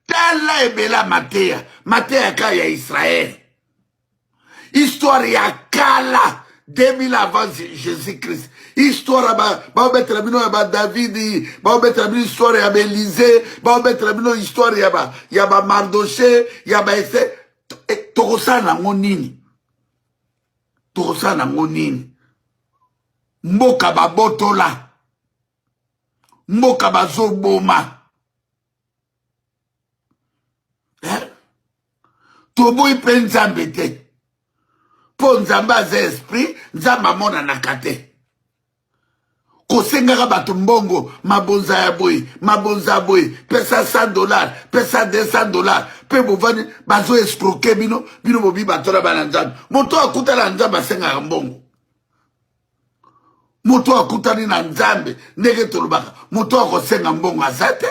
tala ebela mateya mateya ka ya Israël histoire ya kala 2000 avant Jésus-Christ histoire ba mettre la bino ya David ba mettre la bino histoire ya Élisée ba mettre la bino histoire ya ba Mardoché ya ba ese tokosana ngonini mboka babotola mboka bazoboma toboyi mpe nzambe te mpo nzambe aza esprit nzambe amonanaka te kosengaka bato mbongo mabonza ya boye pesa $100 pesa $200 mpe bovani bazoescroke bino bobi batola bana nzambe moto akutana nzambe asengaka mbongo moto akutani na nzambe ndenge tolobaka moto akosenga mbongo aza te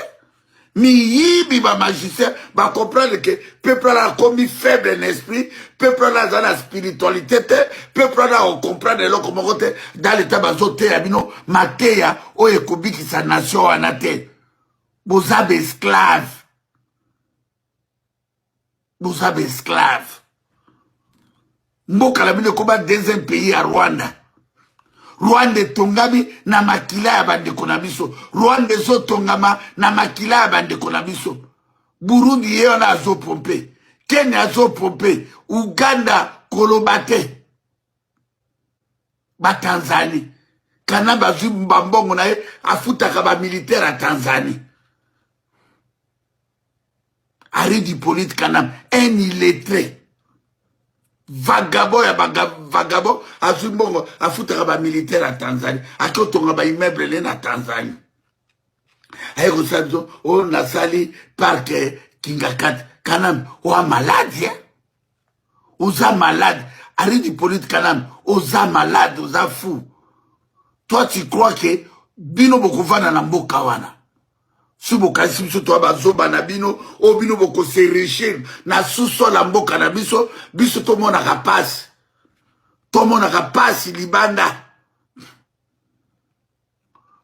miyibi ba magicien ba comprendre que peuple là comme faible en esprit peuple là dans la spiritualité peuple là on comprendre le comment côté dans l'état bazote ya bino mateya o ekobiki sa nation anate bozabe esclave mboka la bino koba deuxième pays à Rwanda tongami na makila ya bandeko na biso Rwanda zo tongama na makila ya bandeko na biso Burundi yeo na azo pompe Kenya azo pompe Uganda kolobate ba Tanzanie kana bazwi mbambongo na ye afutaka ba militaire a Tanzanie Aridi Polite Kanam un illettré vagabond ya vagabond azumbongo afutaka ba militaire à Tanzanie akotonga ba immeuble le na Tanzanie ayeko sanzo o nasali parc Kingakat Kanam o malade oza malade Aridi Polite Kanam oza malade oza fou toi tu crois que bino bokovana na mboka wana si bokasi biso to bazoba na bino o bino boko se richer na suso la mboka na biso to mona kapasi libanda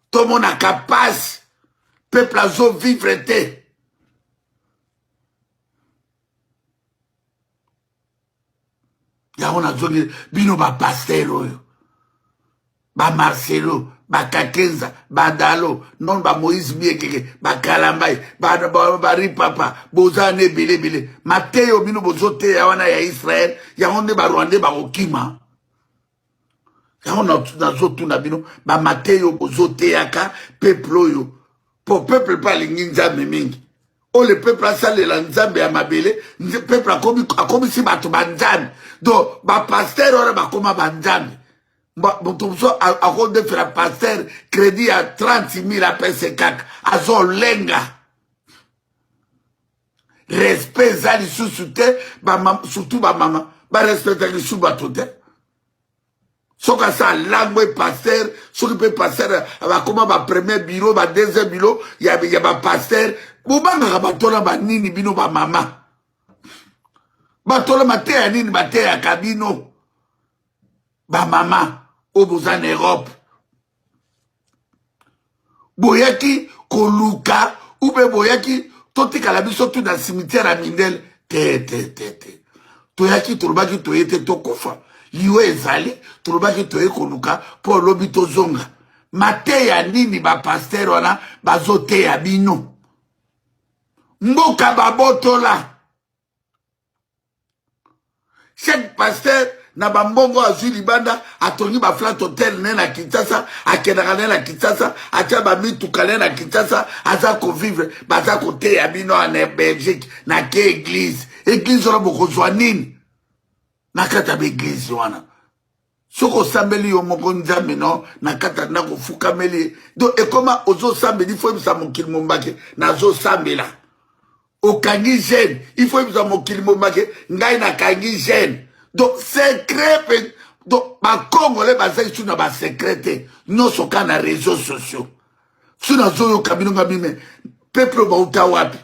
to mona kapasi peuple azo vivre te ya ona zongi bino ba pasteur oyo ba Marcelo ba Kakenza ba Dalo non ba Moïse Biekeke ba Kalambai ba Ripapa bozane bele Mateo bino bozote ya wana ya Israël ya onde ba Rwanda ba okima ya ona nazotu na bino ba Mateo bozote yaka peuple oyo po peuple pa lingi nzambe mingi o le peuple asale la nzambe ya mabele peuple akomi si bato ba nzambe do ba pasteur ora ba koma ba nzambe Bontoumso a de faire pasteur crédit à 30 000 à PC4 à son lenga respect zali sous-souté surtout ba maman ba respecter les sous-batote soka sa langue pasteur soki pe pasteur ba comment ba premier bureau ba deuxième bureau ya ba pasteur bobanga ba tola ba nini bino ba mama ba tola mate ya nini ba te ya kabino ba mama au en Europe boyaki koluka ou be boyaki totika la biso tout dans cimetière à Mindel te toyaki tolobaki toyete tokufa liwe ezali tolobaki toye koluka po lobi tozonga mate ya nini ba pasteur wana bazote ya bino mboka babotola chaque pasteur na bambongo azwi libanda atongi ba flat hotel ne na Kinshasa akenaka ne na Kinshasa atia ba mituka ne na Kinshasa aza ko vivre baza kote ya bino en Belgique na ke église wana bokozwa nini na kata ba église wana soko sambeli yo moko nzambe no na kata na kofukameli do ekoma ozo sambeli fo bisa mokili mombake na zo sambela okangi jeune il faut bisa mokili mombake ngai na kangi jeune donc secret donc ba Congolais bazai sur na secret non soka na réseaux sociaux sur zoyo kabino ngabime peuple ba utawapi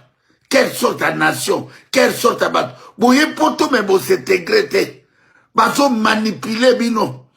quelle sorte de nation quelle sorte de bat boye poto mais bo s'intégrer bazo manipuler bino